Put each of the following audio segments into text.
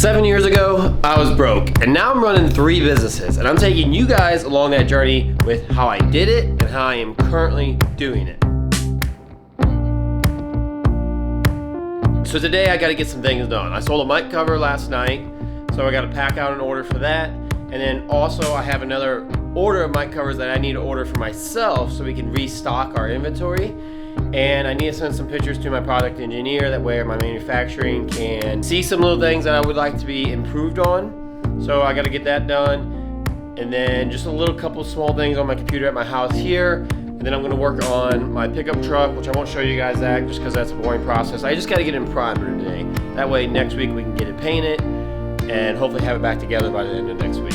7 years ago, I was broke, and now I'm running 3 businesses, and I'm taking you guys along that journey with how I did it and how I am currently doing it. So today I gotta get some things done. I sold a mic cover last night, so I gotta pack out an order for that. And then also I have another order of mic covers that I need to order for myself so we can restock our inventory. And I need to send some pictures to my product engineer, that way my manufacturing can see some little things that I would like to be improved on. So I gotta get that done. And then just a little couple small things on my computer at my house here. And then I'm gonna work on my pickup truck, which I won't show you guys that just because that's a boring process. I just gotta get it in primer today. That way next week we can get it painted and hopefully have it back together by the end of next week.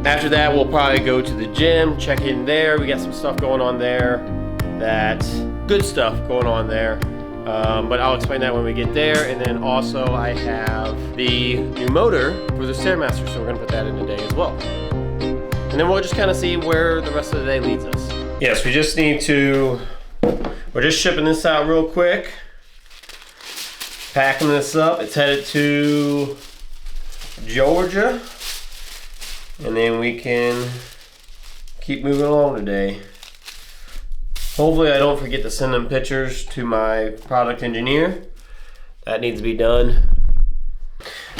After that, we'll probably go to the gym, check in there. We got some stuff going on there, that's good stuff going on there. But I'll explain that when we get there. And then also I have the new motor for the StairMaster, so we're gonna put that in today as well. And then we'll just kind of see where the rest of the day leads us. Yes, we just need to, we're just shipping this out real quick. Packing this up, it's headed to Georgia. And then we can keep moving along today. Hopefully I don't forget to send them pictures to my product engineer. That needs to be done.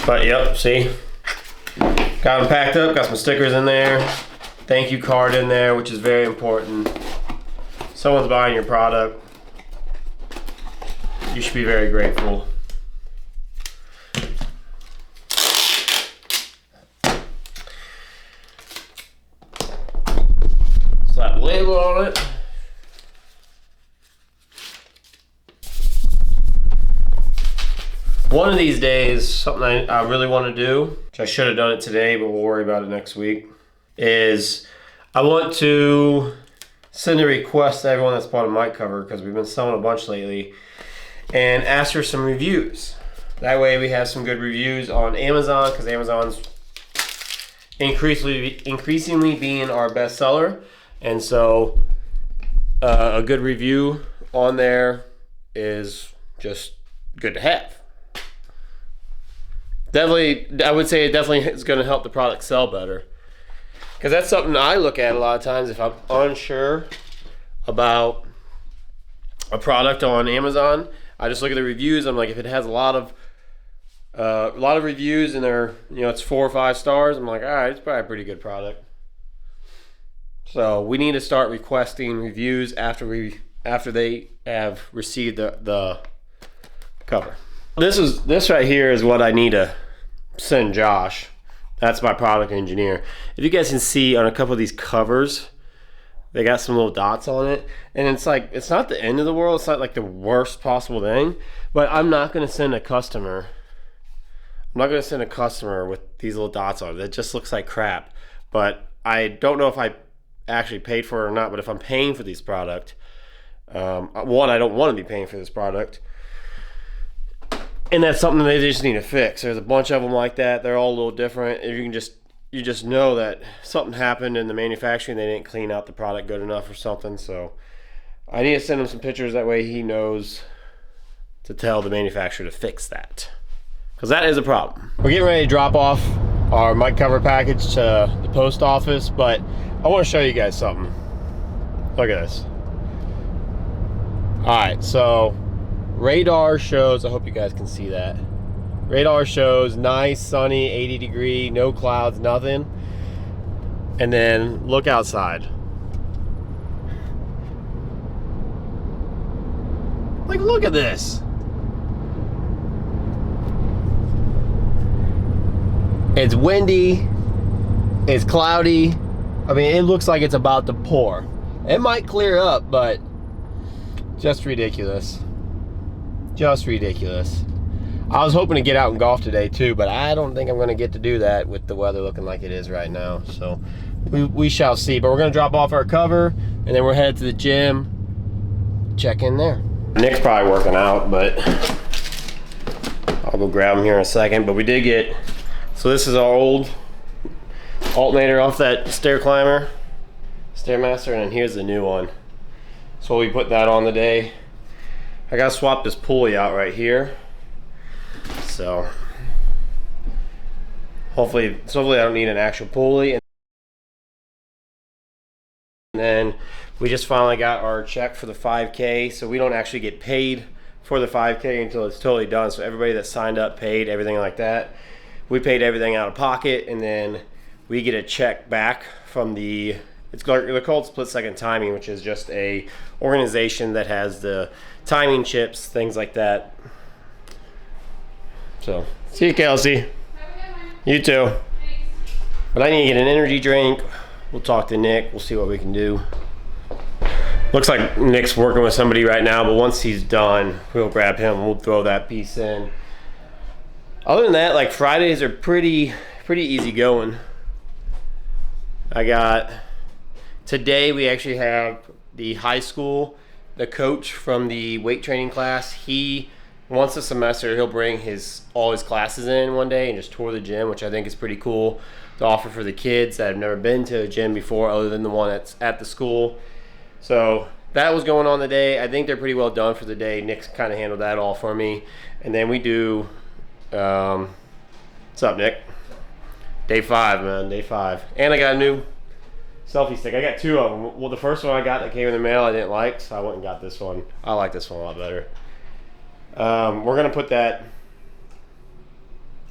But yep, see? Got them packed up, got some stickers in there. Thank you card in there, which is very important. Someone's buying your product, you should be very grateful. Slap a label on it. One of these days, something I really want to do, which I should have done it today, but we'll worry about it next week, is I want to send a request to everyone that's bought a mic cover, because we've been selling a bunch lately, and ask for some reviews. That way we have some good reviews on Amazon, because Amazon's increasingly being our best seller. And so a good review on there is just good to have. Definitely, I would say it definitely is going to help the product sell better. Because that's something I look at a lot of times if I'm unsure about a product on Amazon. I just look at the reviews. I'm like, if it has a lot of reviews and they're, it's 4 or 5 stars, I'm like, all right, it's probably a pretty good product. So we need to start requesting reviews after they have received the cover. This right here is what I need to send Josh. That's my product engineer. If you guys can see on a couple of these covers, they got some little dots on it, and it's like, it's not the end of the world, it's not like the worst possible thing, but I'm not going to send a customer with these little dots on it. That just looks like crap. But I don't know if I actually paid for it or not, but if I'm paying for this product, one, I don't want to be paying for this product, and that's something they just need to fix. There's a bunch of them like that. They're all a little different. If you just know that something happened in the manufacturing, they didn't clean out the product good enough or something. So I need to send him some pictures, that way he knows to tell the manufacturer to fix that, because that is a problem. We're getting ready to drop off our mic cover package to the post office, but I want to show you guys something. Look at this. All right, so radar shows, I hope you guys can see that. Radar shows nice, sunny, 80 degree, no clouds, nothing. And then look outside. Like, look at this. It's windy, it's cloudy. I mean, it looks like it's about to pour. It might clear up, but just ridiculous. Just ridiculous. I was hoping to get out and golf today too, but I don't think I'm going to get to do that with the weather looking like it is right now. So we shall see. But we're going to drop off our cover, and then we're headed to the gym. Check in there. Nick's probably working out, but I'll go grab him here in a second. But we did get, so this is our old alternator off that StairMaster, and then here's the new one. So we'll be putting that on today. I gotta swap this pulley out right here. So hopefully I don't need an actual pulley. And then we just finally got our check for the 5K, so we don't actually get paid for the 5K until it's totally done. So everybody that signed up paid everything like that. We paid everything out of pocket, and then we get a check back from they're called Split Second Timing, which is just a organization that has the timing chips, things like that. So see you, Kelsey. Have a good one. You too. Thanks. But I need to get an energy drink. We'll talk to Nick. We'll see what we can do. Looks like Nick's working with somebody right now, but once he's done, we'll grab him and we'll throw that piece in. Other than that, like Fridays are pretty easy going. Today we actually have the high school, the coach from the weight training class. He, once a semester, he'll bring all his classes in one day and just tour the gym, which I think is pretty cool to offer for the kids that have never been to a gym before other than the one that's at the school. So that was going on today. I think they're pretty well done for the day. Nick's kind of handled that all for me. And then we do, what's up, Nick? Day 5, man, day 5. And I got a new selfie stick. I got 2 of them. Well, the first one I got that came in the mail I didn't like, so I went and got this one. I like this one a lot better. We're going to put that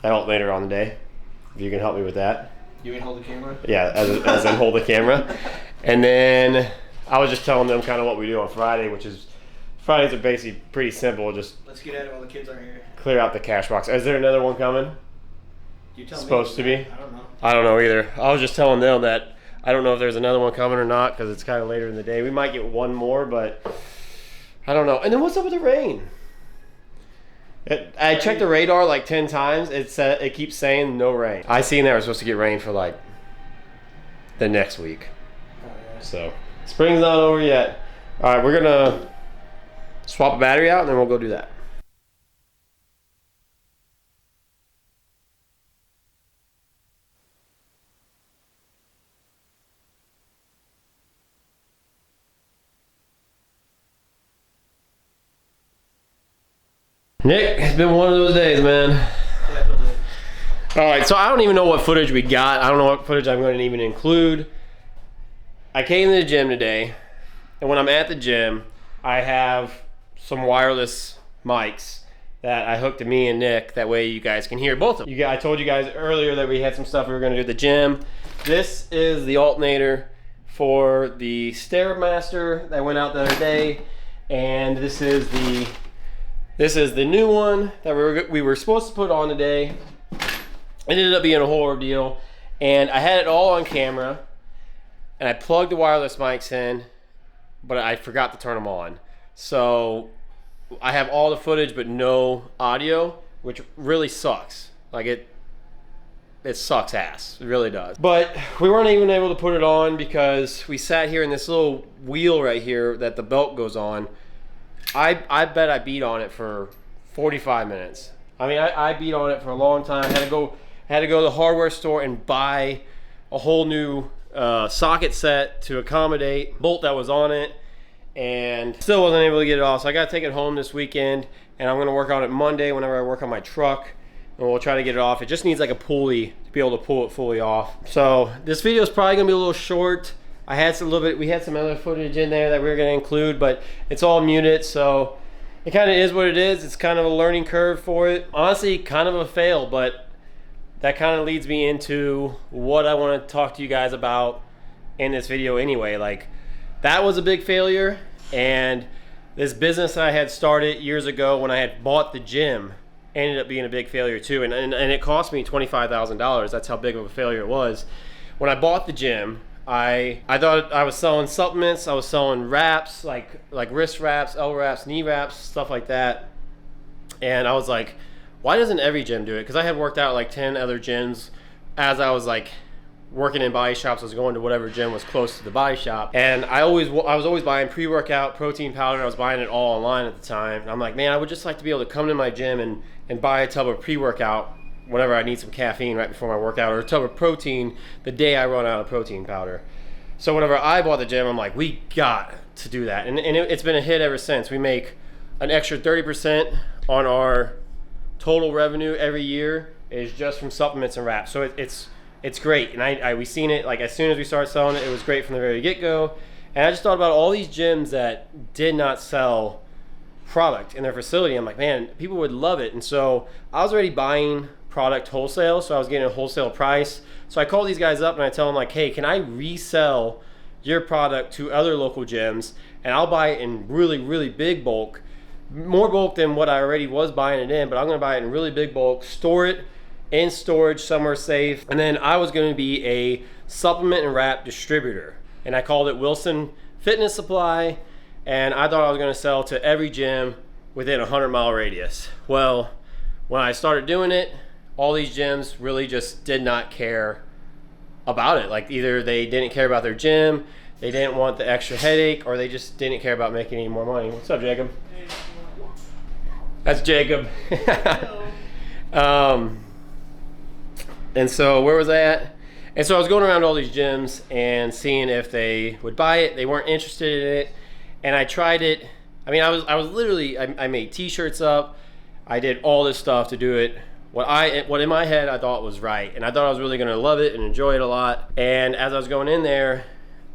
alternator on today, if you can help me with that. You mean hold the camera? Yeah, as in hold the camera. And then I was just telling them kind of what we do on Friday, which is Fridays are basically pretty simple. Just let's get at it while the kids aren't here. clear out the cash box. Is there another one coming? You tell me. Supposed to be? I don't know. I don't know either. I was just telling them that I don't know if there's another one coming or not because it's kind of later in the day. We might get one more, but I don't know. And then what's up with the rain? I checked the radar like 10 times. It keeps saying no rain. I seen that we're supposed to get rain for like the next week. Oh, yeah. So spring's not over yet. All right, we're gonna swap a battery out and then we'll go do that. Nick, it's been one of those days, man. Definitely. All right, so I don't even know what footage we got. I don't know what footage I'm going to even include. I came to the gym today, and when I'm at the gym, I have some wireless mics that I hooked to me and Nick. That way you guys can hear both of them. I told you guys earlier that we had some stuff we were going to do at the gym. This is the alternator for the StairMaster that went out the other day, and this is the new one that we were supposed to put on today. It ended up being a whole ordeal, and I had it all on camera, and I plugged the wireless mics in, but I forgot to turn them on. So I have all the footage but no audio, which really sucks. Like it sucks ass. It really does. But we weren't even able to put it on because we sat here in this little wheel right here that the belt goes on. I bet I beat on it for 45 minutes. I mean, I beat on it for a long time. Had to go to the hardware store and buy a whole new socket set to accommodate bolt that was on it, and still wasn't able to get it off. So I got to take it home this weekend, and I'm going to work on it Monday whenever I work on my truck, and we'll try to get it off. It just needs like a pulley to be able to pull it fully off. So this video is probably going to be a little short. We had some other footage in there that we were going to include, but it's all muted, so it kind of is what it is. It's kind of a learning curve for it. Honestly, kind of a fail, but that kind of leads me into what I want to talk to you guys about in this video anyway. Like, that was a big failure, and this business I had started years ago when I had bought the gym ended up being a big failure too, and it cost me $25,000. That's how big of a failure it was. When I bought the gym, I thought I was selling supplements. I was selling wraps, like wrist wraps, L wraps, knee wraps, stuff like that. And I was like, why doesn't every gym do it? Because I had worked out like 10 other gyms as I was like working in body shops. I was going to whatever gym was close to the body shop. And I was always buying pre-workout, protein powder. I was buying it all online at the time. And I'm like, man, I would just like to be able to come to my gym and buy a tub of pre-workout whenever I need some caffeine right before my workout, or a tub of protein the day I run out of protein powder. So whenever I bought the gym, I'm like, we got to do that. And it's been a hit ever since. We make an extra 30% on our total revenue every year is just from supplements and wraps. So it's great, and we seen it like as soon as we started selling it. It was great from the very get-go. And I just thought about all these gyms that did not sell product in their facility. I'm like, man, people would love it. And so I was already buying product wholesale, so I was getting a wholesale price. So I call these guys up and I tell them like, hey, can I resell your product to other local gyms, and I'll buy it in really, really big bulk, more bulk than what I already was buying it in, but I'm gonna buy it in really big bulk, store it in storage somewhere safe, and then I was gonna be a supplement and wrap distributor. And I called it Wilson Fitness Supply, and I thought I was gonna sell to every gym within a 100-mile radius. Well, when I started doing it, all these gyms really just did not care about it. Like either they didn't care about their gym, they didn't want the extra headache, or they just didn't care about making any more money. What's up, Jacob? That's Jacob. And so where was I at? And so I was going around to all these gyms and seeing if they would buy it. They weren't interested in it. And I tried it. I mean, I was literally, I made t-shirts up. I did all this stuff to do it. What in my head I thought was right. And I thought I was really gonna love it and enjoy it a lot. And as I was going in there,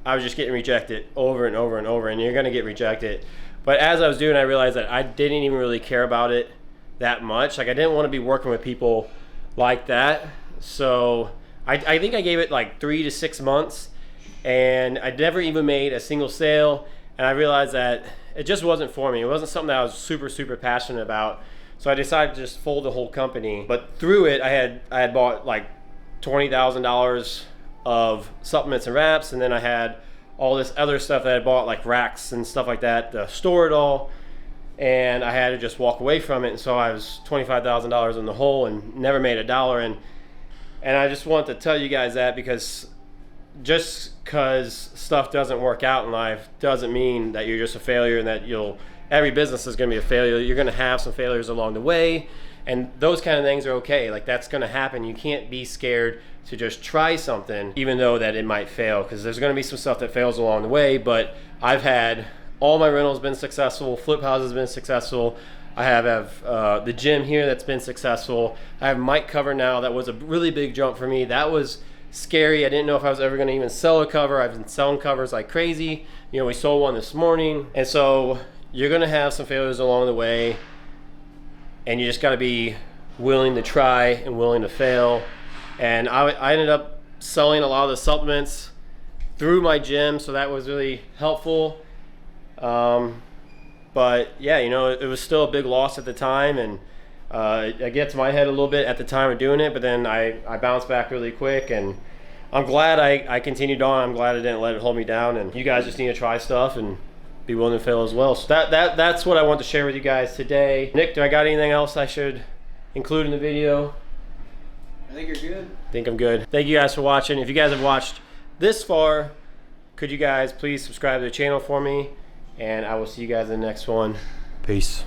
I was just getting rejected over and over and over, and you're gonna get rejected. But as I was doing, I realized that I didn't even really care about it that much. Like I didn't want to be working with people like that. So I think I gave it like 3 to 6 months, and I never even made a single sale. And I realized that it just wasn't for me. It wasn't something that I was super, super passionate about. So I decided to just fold the whole company. But through it, I had bought like $20,000 of supplements and wraps, and then I had all this other stuff that I bought, like racks and stuff like that, to store it all. And I had to just walk away from it. And so I was $25,000 in the hole and never made a dollar. And I just want to tell you guys that, because just because stuff doesn't work out in life doesn't mean that you're just a failure, and that every business is going to be a failure. You're going to have some failures along the way, and those kind of things are okay. Like that's going to happen. You can't be scared to just try something, even though that it might fail, because there's going to be some stuff that fails along the way. But I've had all my rentals been successful, flip houses been successful. I have the gym here that's been successful. I have mic cover now. That was a really big jump for me. That was scary. I didn't know if I was ever going to even sell a cover. I've been selling covers like crazy. You know, we sold one this morning. And so you're going to have some failures along the way, and you just got to be willing to try and willing to fail. And I ended up selling a lot of the supplements through my gym, so that was really helpful. But yeah, you know, it was still a big loss at the time, and it gets my head a little bit at the time of doing it, but then I bounced back really quick, and I'm glad I continued on. I'm glad I didn't let it hold me down, and you guys just need to try stuff and be willing to fail as well. So that's what I want to share with you guys today. Nick, do I got anything else I should include in the video? I think you're good. I think I'm good. Thank you guys for watching. If you guys have watched this far, could you guys please subscribe to the channel for me? And I will see you guys in the next one. Peace.